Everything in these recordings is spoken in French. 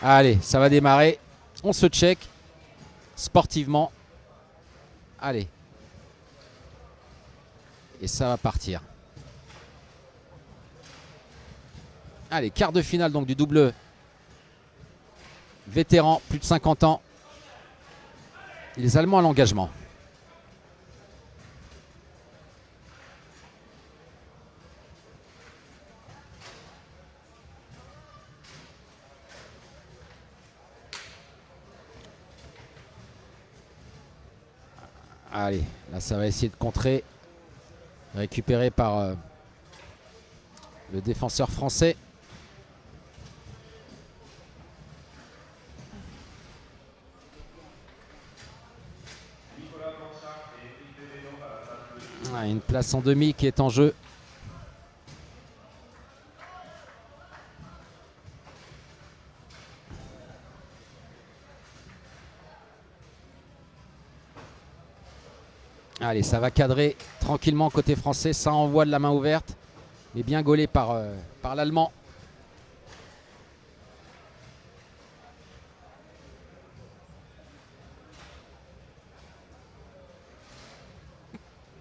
Allez, ça va démarrer. On se check sportivement. Allez. Et ça va partir. Allez, quart de finale donc du double vétéran, plus de 50 ans. Les Allemands à l'engagement. Allez, là ça va essayer de contrer. Récupéré par le défenseur français. Ah, une place en demi qui est en jeu. Allez, ça va cadrer tranquillement côté français. Ça envoie de la main ouverte. Mais bien gaulé par l'Allemand.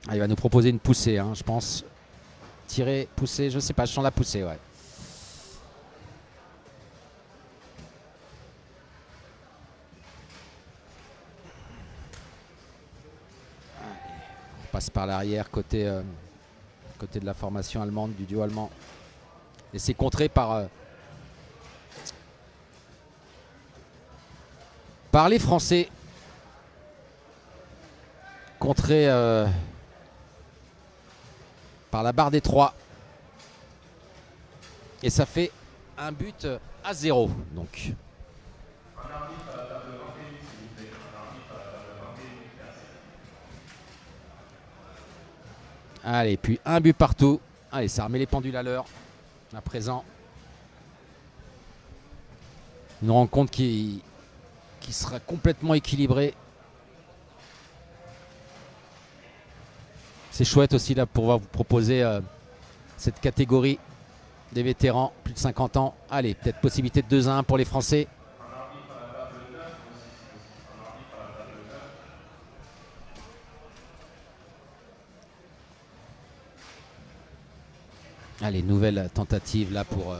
Ah, il va nous proposer une poussée, hein, je pense. Tirer, pousser, je sais pas, je sens la poussée, ouais. On passe par l'arrière côté de la formation allemande, du duo allemand. Et c'est contré par les Français. Contré par la barre des 3. Et ça fait un but à 0. Donc. Allez, puis un but partout. Allez, ça remet les pendules à l'heure. À présent. Une rencontre qui sera complètement équilibrée. C'est chouette aussi là pour pouvoir vous proposer cette catégorie des vétérans, plus de 50 ans. Allez, peut-être possibilité de 2-1 pour les Français. Allez, nouvelle tentative là pour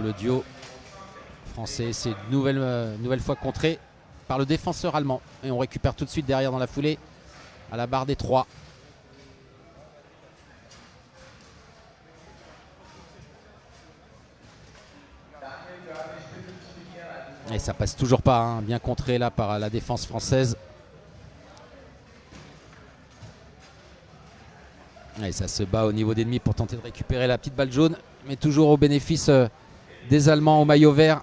le duo français. C'est une nouvelle fois contré par le défenseur allemand. Et on récupère tout de suite derrière dans la foulée à la barre des 3. Et ça passe toujours pas, hein, bien contré là par la défense française. Et ça se bat au niveau d'ennemi pour tenter de récupérer la petite balle jaune. Mais toujours au bénéfice des Allemands au maillot vert.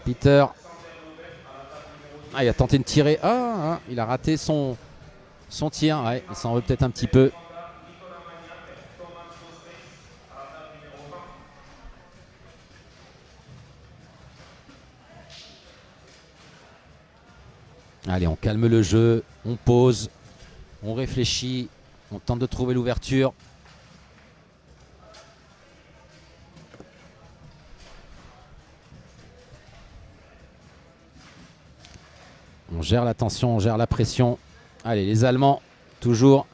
Peter. Ah, il a tenté de tirer. Ah, il a raté son tir. Ouais, il s'en veut peut-être un petit peu. Allez, on calme le jeu. On pose. On réfléchit. On tente de trouver l'ouverture. On gère la tension, on gère la pression. Allez, les Allemands, toujours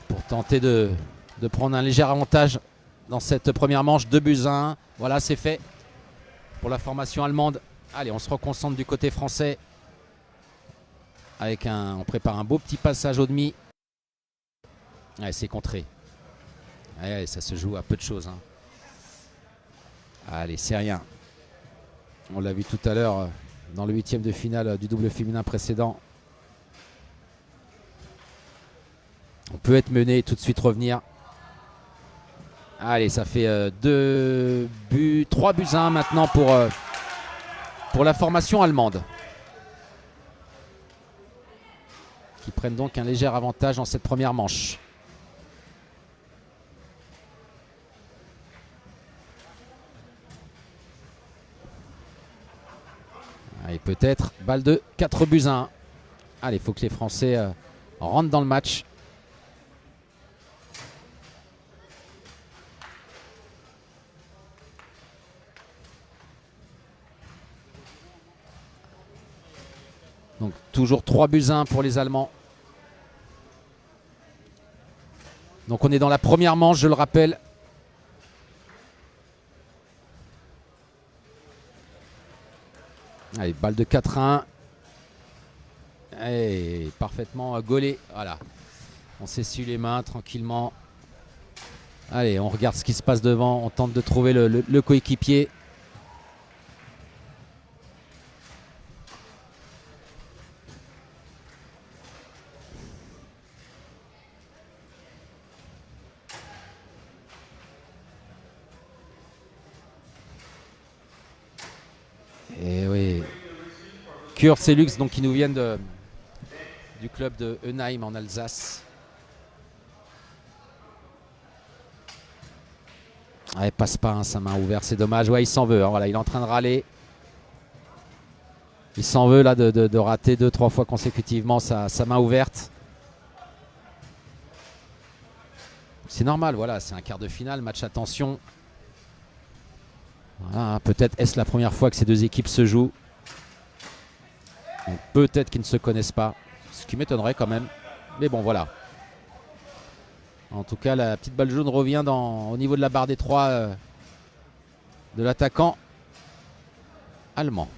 pour tenter de prendre un léger avantage dans cette première manche. 2-1. Voilà, c'est fait pour la formation allemande. Allez, on se reconcentre du côté français. On prépare un beau petit passage au demi. Allez, c'est contré. Allez, ça se joue à peu de choses, hein. Allez, c'est rien. On l'a vu tout à l'heure dans le 8e de finale du double féminin précédent. On peut être mené et tout de suite revenir. Allez, ça fait 3-1 maintenant pour la formation allemande. Qui prennent donc un léger avantage dans cette première manche. Et peut-être balle de 4-1. Allez, il faut que les Français rentrent dans le match. Toujours 3-1 pour les Allemands. Donc on est dans la première manche, je le rappelle. Allez, balle de 4-1. Et parfaitement gaulé. Voilà. On s'essuie les mains tranquillement. Allez, on regarde ce qui se passe devant. On tente de trouver le coéquipier. Et oui. Kurz et Lux, donc, qui nous viennent du club de Eunheim en Alsace. Ah, il passe pas, hein, sa main ouverte, c'est dommage. Ouais, il s'en veut, hein, voilà, il est en train de râler. Il s'en veut là de rater 2-3 fois consécutivement sa main ouverte. C'est normal, voilà, c'est un quart de finale, match à tension. Voilà, peut-être est-ce la première fois que ces deux équipes se jouent. Peut-être qu'ils ne se connaissent pas, ce qui m'étonnerait quand même. Mais bon, voilà. En tout cas, la petite balle jaune revient au niveau de la barre des 3 de l'attaquant allemand.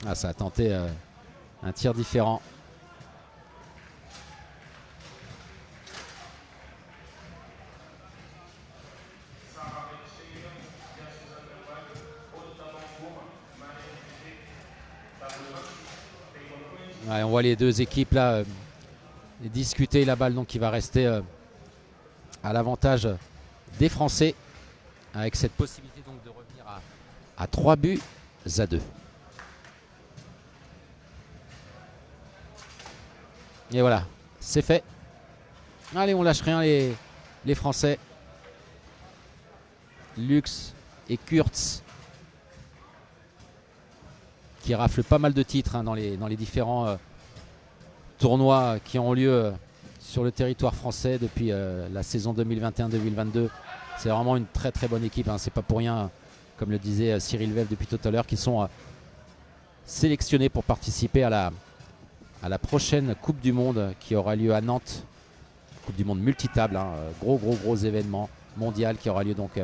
Ah, ça a tenté un tir différent. Ouais, on voit les deux équipes là discuter la balle donc qui va rester à l'avantage des Français avec cette possibilité donc de revenir à 3-2. Et voilà, c'est fait. Allez, on lâche rien les Français. Lux et Kurz qui raflent pas mal de titres hein, dans les différents tournois qui ont lieu sur le territoire français depuis la saison 2021-2022. C'est vraiment une très très bonne équipe. Hein. C'est pas pour rien, comme le disait Cyril Veuve depuis tout à l'heure, qu'ils sont sélectionnés pour participer à la prochaine Coupe du Monde qui aura lieu à Nantes. Coupe du Monde multitable, hein. Gros événement mondial qui aura lieu donc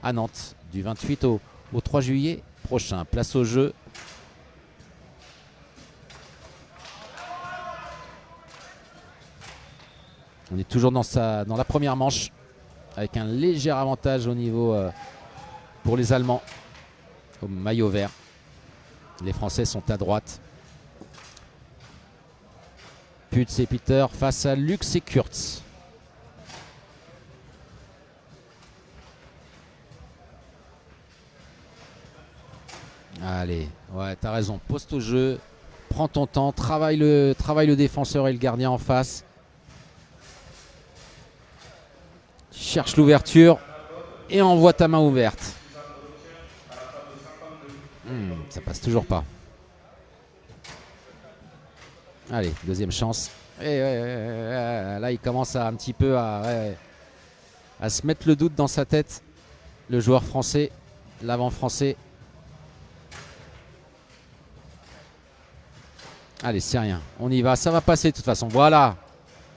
à Nantes du 28 au 3 juillet prochain. Place au jeu. On est toujours dans la première manche avec un léger avantage au niveau pour les Allemands au maillot vert. Les Français sont à droite. Pütz et Peter face à Lux et Kurz. Allez, ouais, t'as raison. Poste au jeu, prends ton temps, travaille le défenseur et le gardien en face. Cherche l'ouverture et envoie ta main ouverte. Ça passe toujours pas. Allez, deuxième chance. Et là, il commence un petit peu à se mettre le doute dans sa tête. Le joueur français, l'avant français. Allez, c'est rien. On y va. Ça va passer de toute façon. Voilà.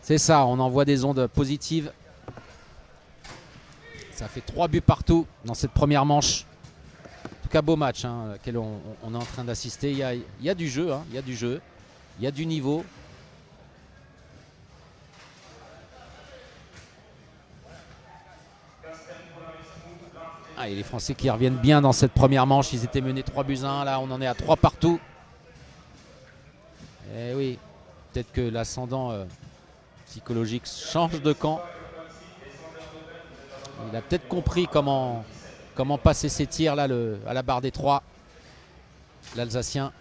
C'est ça. On envoie des ondes positives. Ça fait 3 buts partout dans cette première manche. En tout cas, beau match hein, auquel on est en train d'assister. Il y a du jeu. Hein, il y a du jeu. Il y a du niveau. Ah, et les Français qui reviennent bien dans cette première manche. Ils étaient menés 3-1. Là, on en est à 3 partout. Et oui, peut-être que l'ascendant psychologique change de camp. Il a peut-être compris comment passer ses tirs là, à la barre des 3. L'Alsacien.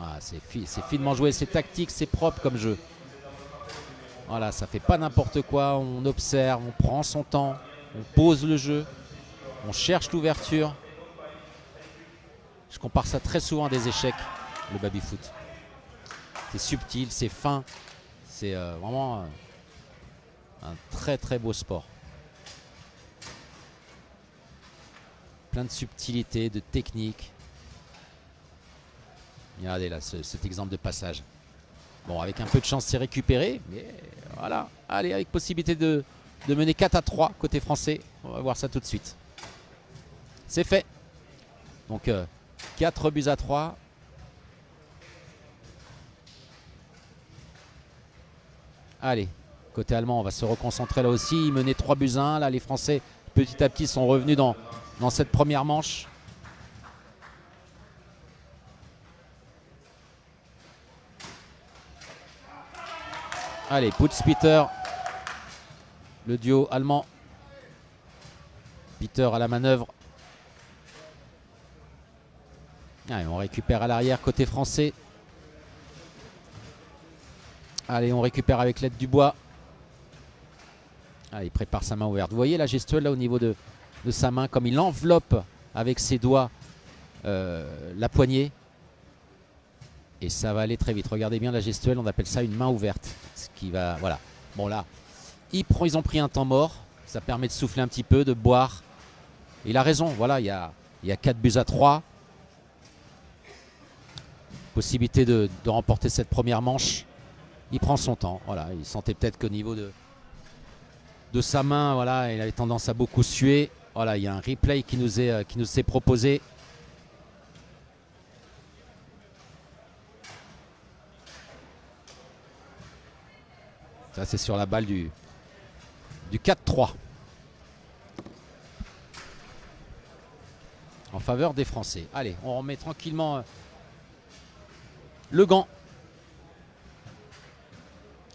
Ah, c'est finement joué, c'est tactique, c'est propre comme jeu. Voilà, ça fait pas n'importe quoi. On observe, on prend son temps, on pose le jeu, on cherche l'ouverture. Je compare ça très souvent à des échecs, le baby-foot. C'est subtil, c'est fin, C'est vraiment un très très beau sport. Plein de subtilité, de technique. Regardez là cet exemple de passage. Bon, avec un peu de chance, c'est récupéré. Mais voilà, allez, avec possibilité de mener 4-3 côté français. On va voir ça tout de suite. C'est fait. Donc 4-3. Allez, côté allemand, on va se reconcentrer là aussi. Ils menaient 3-1. Là, les Français, petit à petit, sont revenus dans cette première manche. Allez, Putz-Peter, le duo allemand. Peter à la manœuvre. Allez, on récupère à l'arrière côté français. Allez, on récupère avec l'aide du bois. Allez, il prépare sa main ouverte. Vous voyez la gestuelle là au niveau de sa main, comme il enveloppe avec ses doigts la poignée. Et ça va aller très vite. Regardez bien la gestuelle, on appelle ça une main ouverte. Ce qui va, voilà. Bon là, ils ont pris un temps mort. Ça permet de souffler un petit peu, de boire. Il a raison, voilà, il y a 4-3. Possibilité de remporter cette première manche. Il prend son temps, voilà. Il sentait peut-être qu'au niveau de sa main, voilà, il avait tendance à beaucoup suer. Voilà, il y a un replay qui nous est proposé. Ça, c'est sur la balle du 4-3. En faveur des Français. Allez, on remet tranquillement le gant.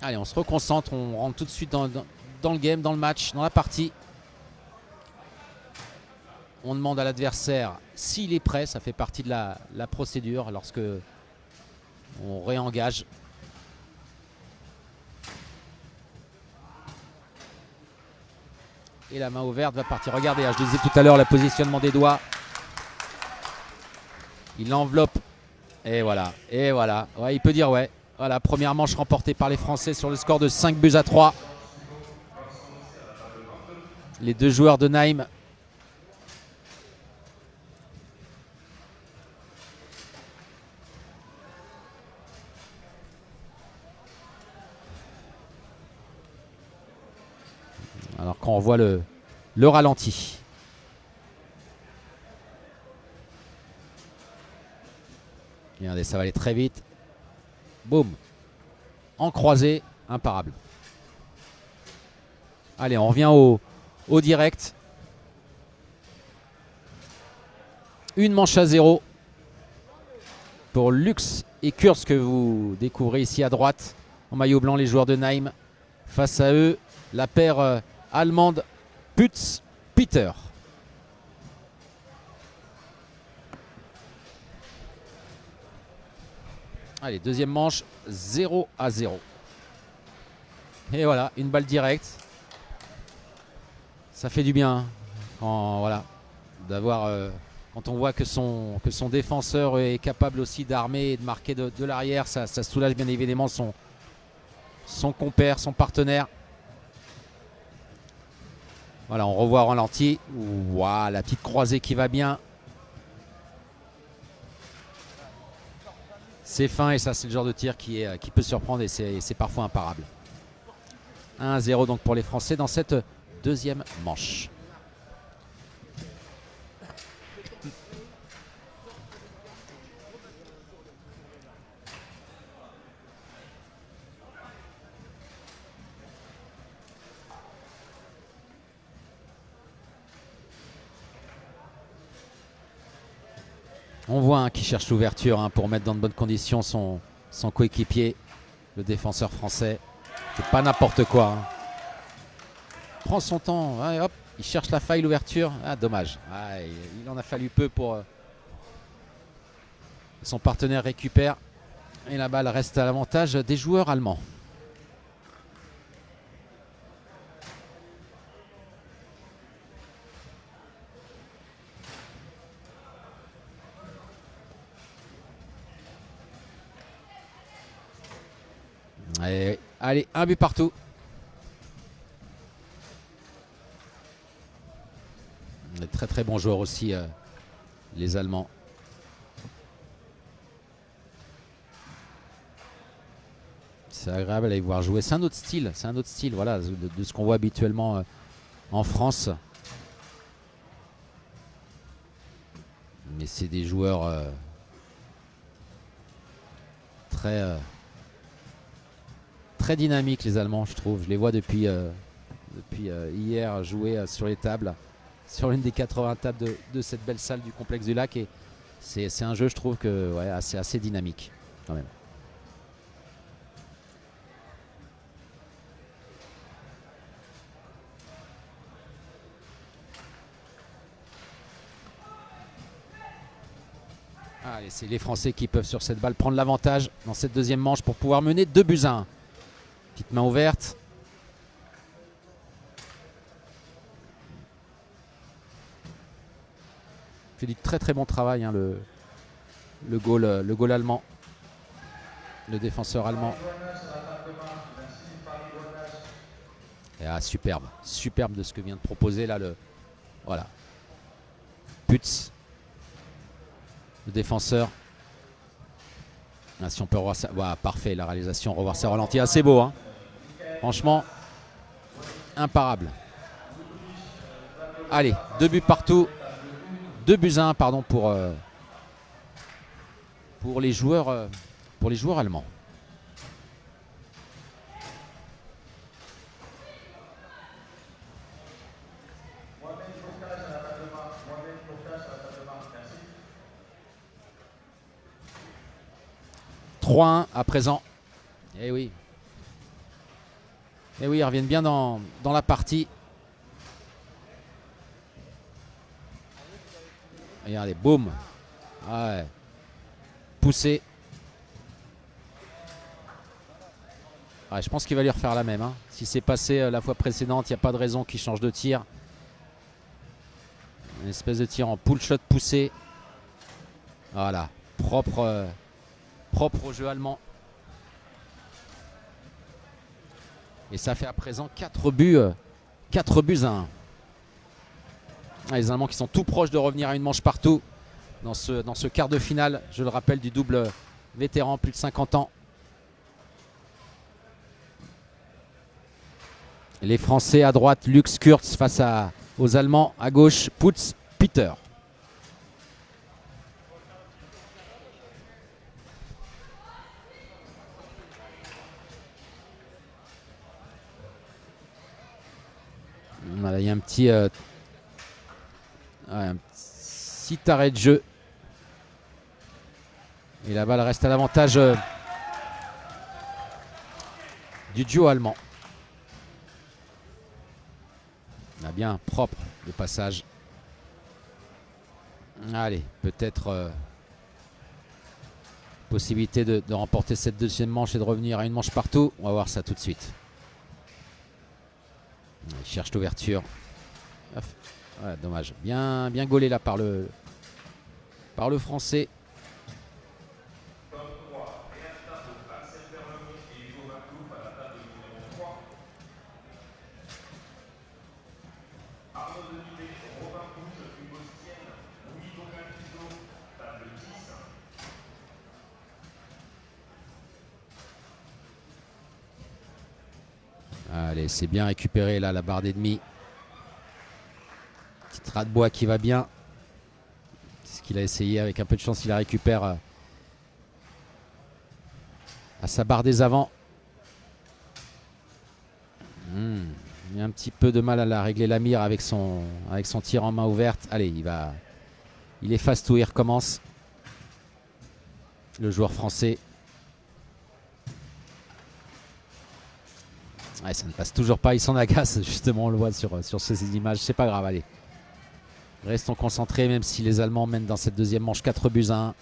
Allez, on se reconcentre, on rentre tout de suite dans le game, dans le match, dans la partie. On demande à l'adversaire s'il est prêt, ça fait partie de la procédure lorsque on réengage. Et la main ouverte va partir. Regardez, je disais tout à l'heure, le positionnement des doigts. Il l'enveloppe. Et voilà. Et voilà. Ouais, il peut dire ouais. Voilà, première manche remportée par les Français sur le score de 5-3. Les deux joueurs de Nîmes. Alors quand on voit le ralenti. Regardez, ça va aller très vite. Boum. En croisé, imparable. Allez, on revient au direct. Une manche à 0 pour Lux et Kurz que vous découvrez ici à droite. En maillot blanc, les joueurs de Nîmes. Face à eux, la paire allemande Putz-Peter. Allez, deuxième manche, 0-0. Et voilà, une balle directe. Ça fait du bien voilà, d'avoir quand on voit que son défenseur est capable aussi d'armer et de marquer de l'arrière. Ça soulage bien évidemment son compère, son partenaire. Voilà, on revoit au ralenti. Wow, la petite croisée qui va bien. C'est fin et ça c'est le genre de tir qui peut surprendre et c'est parfois imparable. 1-0 donc pour les Français dans cette deuxième manche. On voit qui cherche l'ouverture pour mettre dans de bonnes conditions son coéquipier, le défenseur français. C'est pas n'importe quoi. Prend son temps, hop, il cherche la faille, l'ouverture. Ah, dommage. Il en a fallu peu pour son partenaire récupère. Et la balle reste à l'avantage des joueurs allemands. Et Allez, un but partout. Des très très bons joueurs aussi, les Allemands. C'est agréable à les voir jouer. C'est un autre style, voilà, de ce qu'on voit habituellement en France. Mais c'est des joueurs très dynamiques, les Allemands, je trouve. Je les vois depuis hier jouer sur les tables, sur l'une des 80 tables de cette belle salle du complexe du Lac. Et c'est un jeu, je trouve, que, ouais, assez dynamique quand même. Allez, c'est les Français qui peuvent sur cette balle prendre l'avantage dans cette deuxième manche pour pouvoir mener 2-1. Petite main ouverte. Fait du très très bon travail, hein, le goal allemand. Le défenseur allemand. Et superbe de ce que vient de proposer là voilà. Putz. Le défenseur. Ah, si on peut revoir ça. Voilà, parfait la réalisation. Revoir ça ralenti. Assez beau. Hein. Franchement, imparable. Allez, 2 buts partout. 2-1 pardon, pour les joueurs allemands. « 3-1 à présent. Eh oui. Eh oui, ils reviennent bien dans la partie. Regardez, boum. Ouais. Poussé. Ouais, je pense qu'il va lui refaire la même. Hein. Si c'est passé la fois précédente, il n'y a pas de raison qu'il change de tir. Une espèce de tir en pull shot poussé. Voilà. Propre au jeu allemand. Et ça fait à présent 4 buts à 1. Les Allemands qui sont tout proches de revenir à une manche partout dans ce quart de finale, je le rappelle, du double vétéran, plus de 50 ans. Les Français à droite, Lux, Kurz face aux Allemands à gauche, Putz, Peter. Voilà, il y a un petit arrêt de jeu. Et la balle reste à l'avantage du duo allemand. On a bien propre le passage. Allez, peut-être possibilité de remporter cette deuxième manche et de revenir à une manche partout. On va voir ça tout de suite. Il cherche l'ouverture. Ouais, dommage. Bien gaulé là par le Français. Allez, c'est bien récupéré là, la barre d'ennemi. Petit ras de bois qui va bien. C'est ce qu'il a essayé. Avec un peu de chance, il la récupère à sa barre des avants. Il a un petit peu de mal à la régler la mire avec son tir en main ouverte. Allez, il efface tout, il recommence. Le joueur français. Ouais, ça ne passe toujours pas, il s'en agace, justement, on le voit sur ces images. C'est pas grave, allez. Restons concentrés, même si les Allemands mènent dans cette deuxième manche 4-1.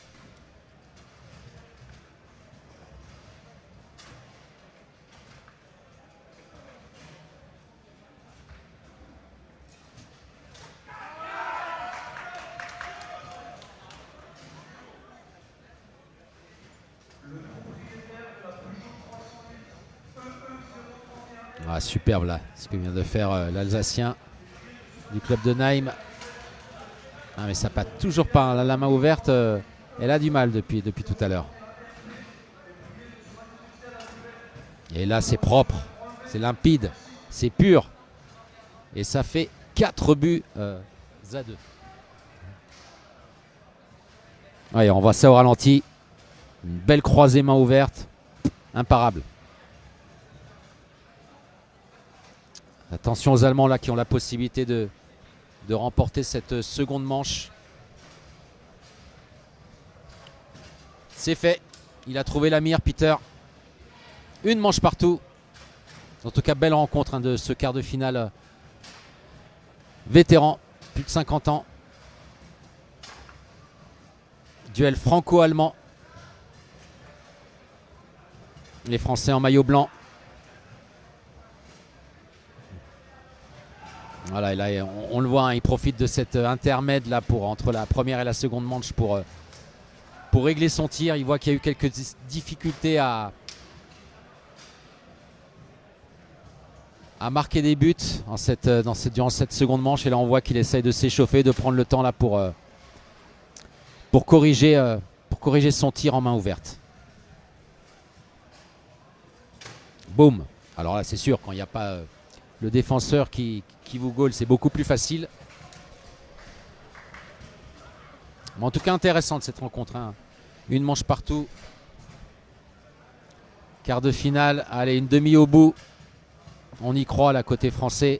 Ah, superbe là, ce que vient de faire l'Alsacien du club de Nîmes. Ah, mais ça passe toujours pas, hein. La main ouverte, elle a du mal depuis tout à l'heure. Et là c'est propre, c'est limpide, c'est pur. Et ça fait 4 buts à 2. Ouais, on voit ça au ralenti. Une belle croisée main ouverte. Imparable. Attention aux Allemands là qui ont la possibilité de remporter cette seconde manche. C'est fait. Il a trouvé la mire, Peter. Une manche partout. En tout cas, belle rencontre, hein, de ce quart de finale vétéran, plus de 50 ans. Duel franco-allemand. Les Français en maillot blanc. Voilà, et là, on le voit, hein, il profite de cet intermède là entre la première et la seconde manche pour régler son tir. Il voit qu'il y a eu quelques difficultés à marquer des buts durant cette seconde manche. Et là, on voit qu'il essaye de s'échauffer, de prendre le temps là pour corriger son tir en main ouverte. Boum. Alors là, c'est sûr, quand il n'y a pas le défenseur qui vous goal, c'est beaucoup plus facile. Mais en tout cas, intéressante cette rencontre, hein. Une manche partout. Quart de finale. Allez, une demi au bout. On y croit, là, côté français.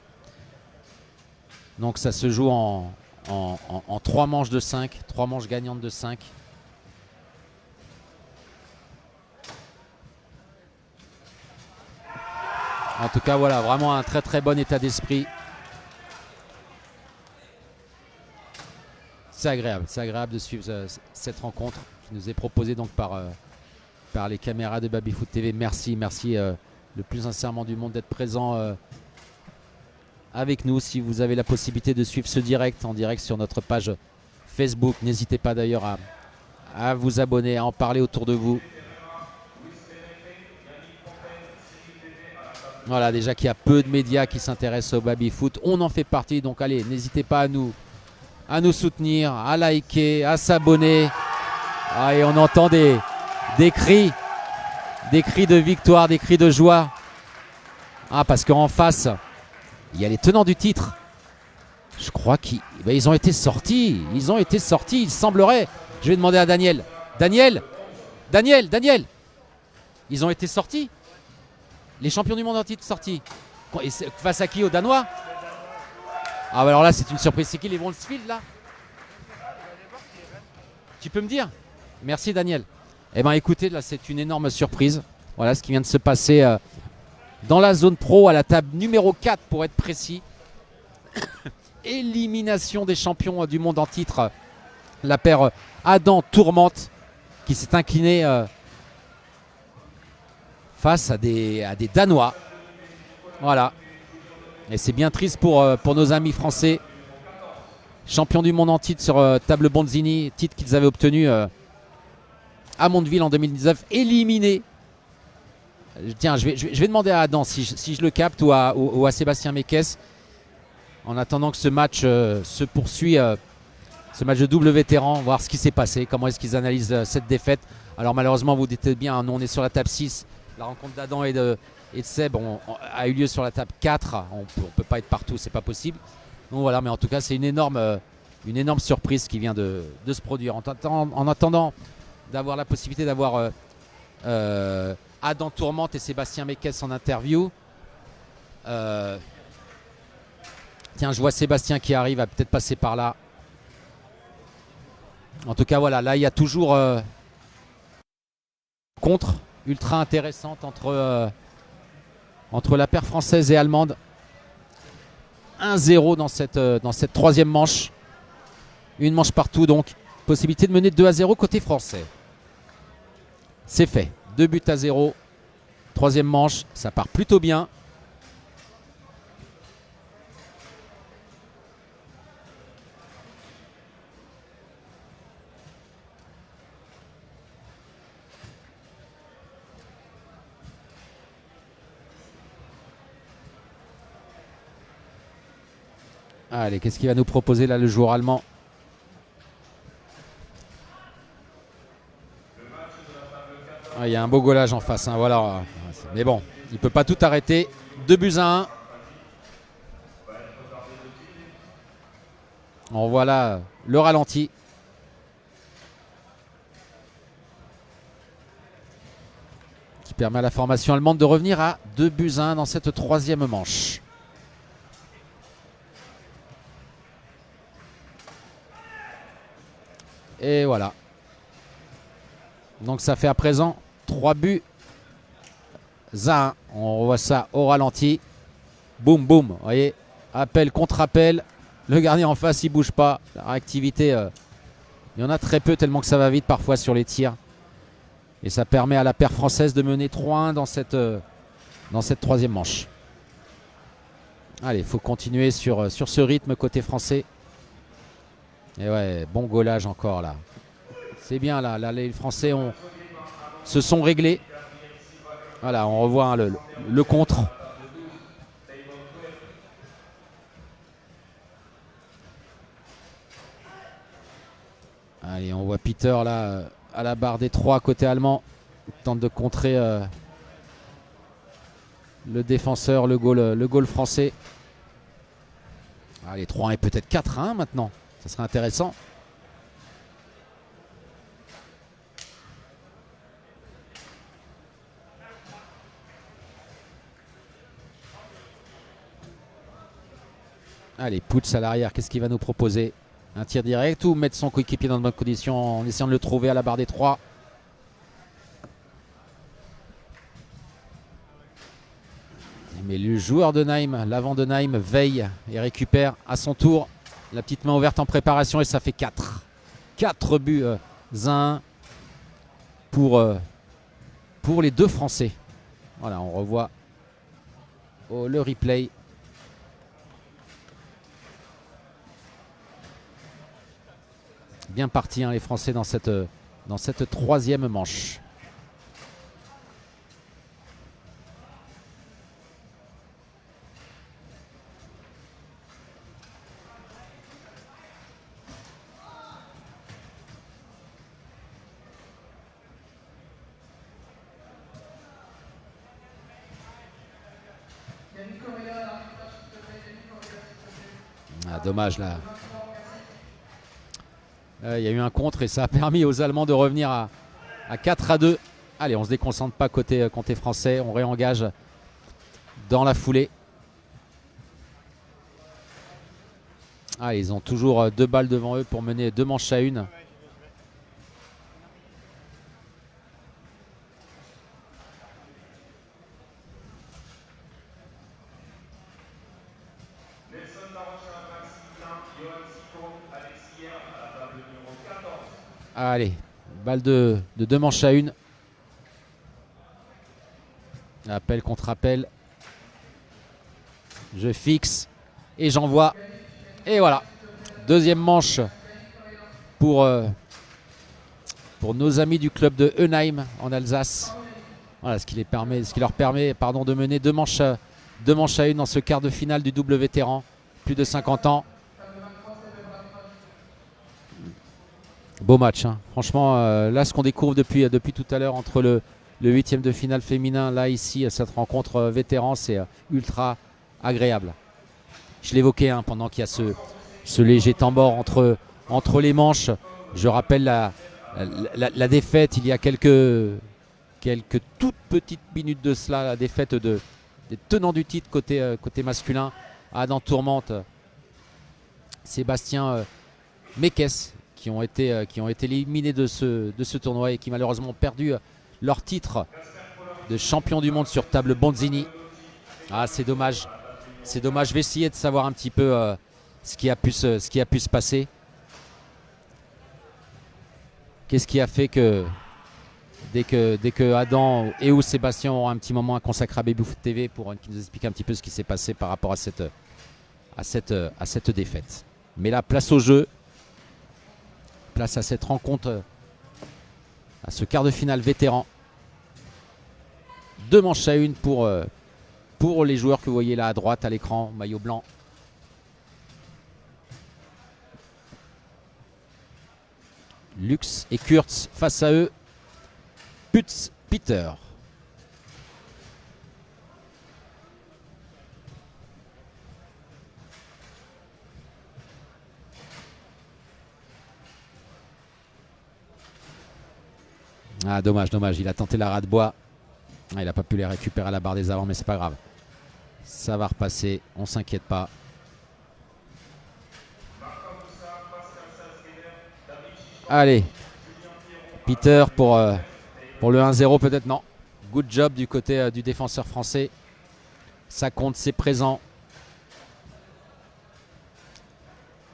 Donc ça se joue en 3 manches de 5. 3 manches gagnantes de 5. En tout cas, voilà, vraiment un très très bon état d'esprit. C'est agréable de suivre cette rencontre qui nous est proposée donc par les caméras de Babyfoot TV. Merci le plus sincèrement du monde d'être présent avec nous. Si vous avez la possibilité de suivre ce direct en direct sur notre page Facebook, n'hésitez pas d'ailleurs à vous abonner, à en parler autour de vous. Voilà, déjà qu'il y a peu de médias qui s'intéressent au baby-foot. On en fait partie, donc allez, n'hésitez pas à nous soutenir, à liker, à s'abonner. Ah, et on entend des cris de victoire, des cris de joie. Ah, parce qu'en face, il y a les tenants du titre. Je crois qu'ils ont été sortis. Il semblerait. Je vais demander à Daniel. Daniel. Ils ont été sortis. Les champions du monde en titre sortis. Et face à qui? Aux Danois? Ah, bah alors là, c'est une surprise. C'est qui les Wolfsfield là? Tu peux me dire? Merci Daniel. Eh bien écoutez, là c'est une énorme surprise. Voilà ce qui vient de se passer dans la zone pro à la table numéro 4 pour être précis. Élimination des champions du monde en titre. La paire Adam Tourmente qui s'est inclinée face à des Danois. Voilà. Et c'est bien triste pour nos amis français. Champions du monde en titre sur table Bonzini. Titre qu'ils avaient obtenu à Mondeville en 2019. Éliminé. Tiens, je vais demander à Adam si je le capte ou à Sébastien Meckès. En attendant que ce match se poursuit. Ce match de double vétéran. Voir ce qui s'est passé. Comment est-ce qu'ils analysent cette défaite. Alors malheureusement, vous dites bien, hein, nous on est sur la table 6. La rencontre d'Adam et de Seb a eu lieu sur la table 4. On peut pas être partout, c'est pas possible. Donc voilà, mais en tout cas, c'est une énorme surprise qui vient de se produire. En attendant d'avoir la possibilité d'avoir Adam Tourmente et Sébastien Meckès en interview. Tiens, je vois Sébastien qui arrive, à peut-être passer par là. En tout cas, voilà, là, il y a toujours contre ultra intéressante entre la paire française et allemande. 1-0 dans cette troisième manche. Une manche partout, donc possibilité de mener 2-0 côté français. C'est fait. 2-0. Troisième manche, ça part plutôt bien. Allez, qu'est-ce qu'il va nous proposer là le joueur allemand? Il y a un beau golage en face, hein, voilà. Mais bon, il ne peut pas tout arrêter. 2-1. On voit là le ralenti. Qui permet à la formation allemande de revenir à 2-1 dans cette troisième manche. Et voilà. Donc ça fait à présent 3-1. On revoit ça au ralenti. Boum, boum. Vous voyez, appel contre appel. Le gardien en face, il ne bouge pas. La réactivité, il y en a très peu tellement que ça va vite parfois sur les tirs. Et ça permet à la paire française de mener 3-1 dans cette troisième manche. Allez, il faut continuer sur ce rythme côté français. Et ouais, bon gaulage encore là. C'est bien là, les Français se sont réglés. Voilà, on revoit hein, le contre. Allez, on voit Peter là à la barre des 3 côté allemand. Il tente de contrer le défenseur, le goal français. Allez, 3-1 et peut-être 4-1 maintenant. Ça serait intéressant. Allez, Putz à l'arrière, qu'est-ce qu'il va nous proposer? Un tir direct ou mettre son coéquipier dans de bonnes conditions en essayant de le trouver à la barre des 3? Mais le joueur de Nîmes, l'avant de Nîmes, veille et récupère à son tour. La petite main ouverte en préparation et ça fait 4. 4 buts 1 pour les deux Français. Voilà, on revoit le replay. Bien parti hein, les Français dans cette troisième manche. Ah, dommage là. Il y a eu un contre et ça a permis aux Allemands de revenir à 4-2. Allez, on ne se déconcentre pas côté français. On réengage dans la foulée. Ah, ils ont toujours 2 balles devant eux pour mener 2 manches à 1. Allez, balle de 2 manches à 1. Appel contre appel. Je fixe et j'envoie. Et voilà. Deuxième manche pour nos amis du club de Eunheim en Alsace. Voilà ce qui leur permet de mener 2 manches à 1 dans ce quart de finale du double vétéran. Plus de 50 ans. Beau match, hein. Franchement, là ce qu'on découvre depuis tout à l'heure entre le 8e de finale féminin, là ici, cette rencontre vétéran, c'est ultra agréable. Je l'évoquais hein, pendant qu'il y a ce léger temps mort entre les manches. Je rappelle la défaite il y a quelques toutes petites minutes de cela, la défaite des tenants du titre côté masculin. Adam Tourmente, Sébastien Mekes, qui ont été éliminés de ce tournoi et qui malheureusement ont perdu leur titre de champion du monde sur table Bonzini. Ah, c'est dommage. C'est dommage. Je vais essayer de savoir un petit peu ce qui a pu se passer. Qu'est-ce qui a fait que dès que Adam et ou Sébastien auront un petit moment à consacrer à Baby-Foot TV pour qu'il nous explique un petit peu ce qui s'est passé par rapport à cette défaite. Mais là, place au jeu. Place à cette rencontre, à ce quart de finale vétéran. 2 manches à 1 pour les joueurs que vous voyez là à droite à l'écran, maillot blanc. Lux et Kurtz face à eux. Putz, Peter. Ah, dommage, dommage. Il a tenté la ras de bois. Ah, il n'a pas pu les récupérer à la barre des avants, mais c'est pas grave. Ça va repasser, on s'inquiète pas. Allez, Peter pour le 1-0 peut-être, non. Good job du côté du défenseur français. Ça compte, c'est présent.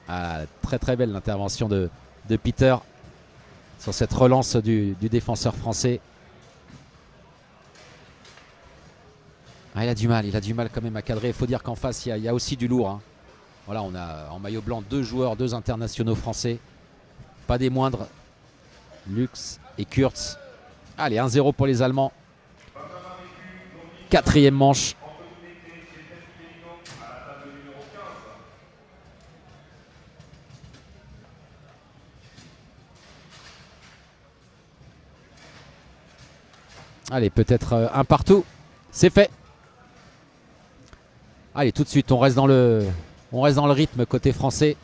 Ah, très très belle l'intervention de Peter sur cette relance du défenseur français. Ah, il a du mal quand même à cadrer. Il faut dire qu'en face, il y a aussi du lourd. Hein. Voilà, on a en maillot blanc 2 joueurs, 2 internationaux français. Pas des moindres. Lux et Kurtz. Allez, 1-0 pour les Allemands. 4e manche. Allez, peut-être un partout. C'est fait. Allez, tout de suite, on reste dans le rythme côté français.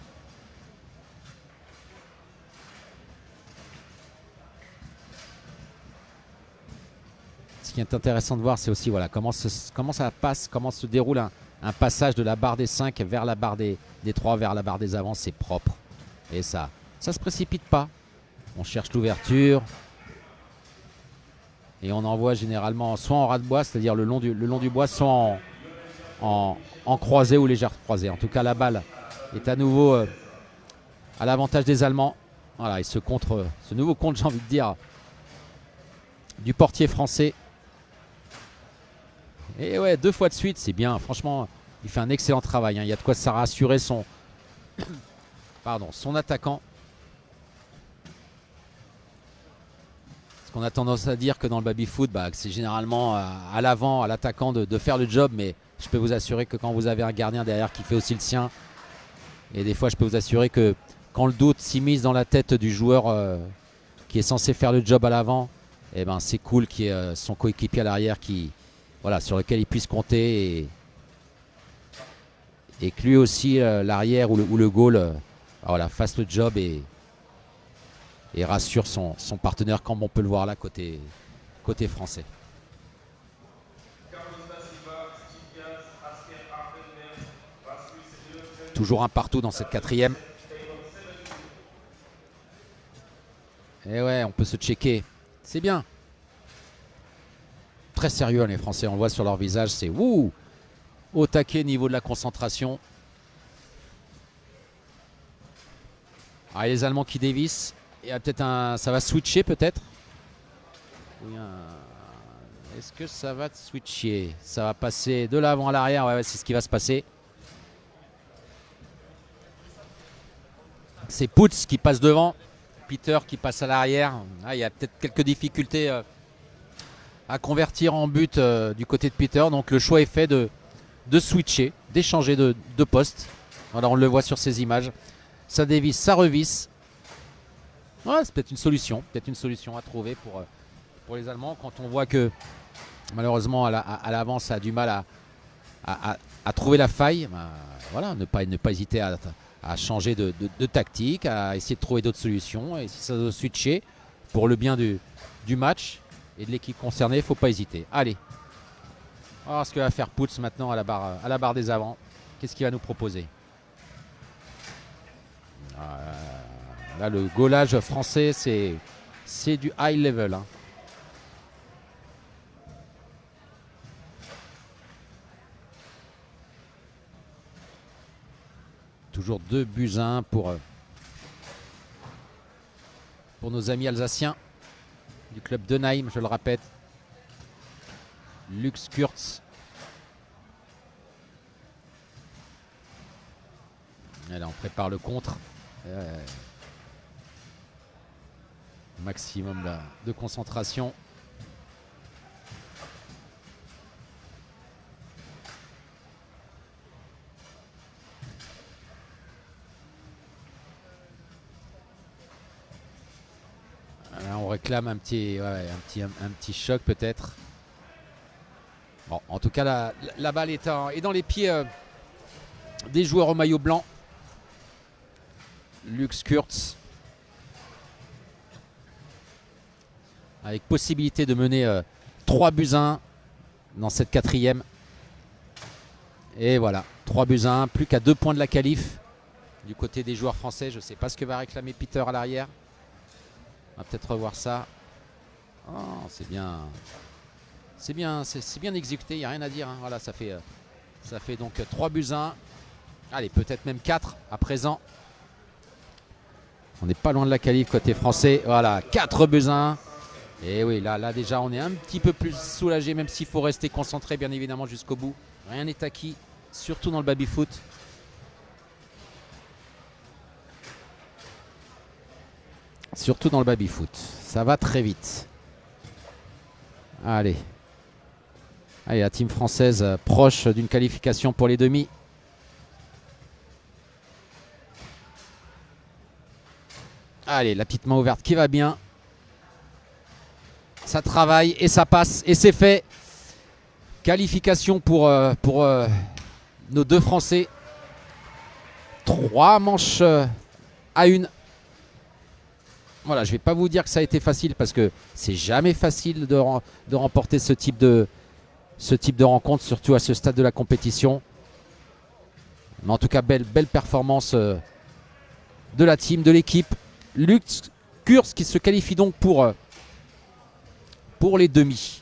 Ce qui est intéressant de voir, c'est aussi voilà, comment ça passe, comment se déroule un passage de la barre des 5 vers la barre des 3, vers la barre des avants. C'est propre. Et ça se précipite pas. On cherche l'ouverture. Et on envoie généralement soit en ras de bois, c'est-à-dire le long du bois, soit en croisée ou légère croisée. En tout cas, la balle est à nouveau à l'avantage des Allemands. Voilà, et ce nouveau contre, j'ai envie de dire, du portier français. Et ouais, 2 fois de suite, c'est bien. Franchement, il fait un excellent travail. Hein. Il y a de quoi ça rassurer son attaquant. Parce qu'on a tendance à dire que dans le baby-foot, c'est généralement à l'avant, à l'attaquant de faire le job. Mais je peux vous assurer que quand vous avez un gardien derrière qui fait aussi le sien, et des fois je peux vous assurer que quand le doute s'immisce dans la tête du joueur qui est censé faire le job à l'avant, eh ben c'est cool qu'il y ait son coéquipier à l'arrière sur lequel il puisse compter et que lui aussi l'arrière ou le goal fasse le job et rassure son partenaire, comme on peut le voir là côté français. Toujours un partout dans cette 4e. Et ouais, on peut se checker. C'est bien. Très sérieux les Français, on le voit sur leur visage, c'est wouh, au taquet niveau de la concentration. Ah, les Allemands qui dévissent. Il y a peut-être ça va switcher peut-être. Est-ce que ça va switcher? Ça va passer de l'avant à l'arrière, ouais, c'est ce qui va se passer. C'est Putz qui passe devant, Peter qui passe à l'arrière. Ah, il y a peut-être quelques difficultés à convertir en but du côté de Peter. Donc le choix est fait de switcher, d'échanger de poste. Voilà, on le voit sur ces images. Ça dévisse, ça revisse. Ouais, c'est peut-être une solution à trouver pour les Allemands quand on voit que malheureusement à l'avant ça a du mal à trouver la faille. Voilà, ne pas hésiter à changer de tactique, à essayer de trouver d'autres solutions. Et si ça doit switcher pour le bien du match et de l'équipe concernée, il ne faut pas hésiter. Allez, on va voir ce que va faire Putz maintenant à la barre des avants. Qu'est-ce qu'il va nous proposer? Là, le gaulage français, c'est du high level. Hein. Toujours 2-1 pour nos amis alsaciens du club de Naïm, je le répète. Lux Kurtz. Et là, on prépare le contre. Maximum de concentration. réclame un petit, ouais, un petit choc peut-être. Bon, en tout cas, la balle est dans les pieds des joueurs au maillot blanc. Lux Kurtz. Avec possibilité de mener 3-1 dans cette quatrième. Et voilà, 3-1, plus qu'à 2 points de la qualif du côté des joueurs français. Je ne sais pas ce que va réclamer Peter à l'arrière. On va peut-être revoir ça. Oh, c'est bien. C'est bien exécuté, il n'y a rien à dire. Hein. Voilà, ça fait donc 3-1. Allez, peut-être même 4 à présent. On n'est pas loin de la qualif côté français. Voilà, 4-1. Et oui, là déjà, on est un petit peu plus soulagé, même s'il faut rester concentré, bien évidemment, jusqu'au bout. Rien n'est acquis, surtout dans le baby-foot. Surtout dans le baby-foot. Ça va très vite. Allez. Allez, la team française proche d'une qualification pour les demi. Allez, la petite main ouverte qui va bien. Ça travaille et ça passe et c'est fait. Qualification pour nos deux Français. 3 manches à 1. Voilà, je ne vais pas vous dire que ça a été facile parce que c'est jamais facile de remporter ce type de rencontre, surtout à ce stade de la compétition. Mais en tout cas, belle performance de la team, de l'équipe. Lux Kurtz qui se qualifie donc pour les demi.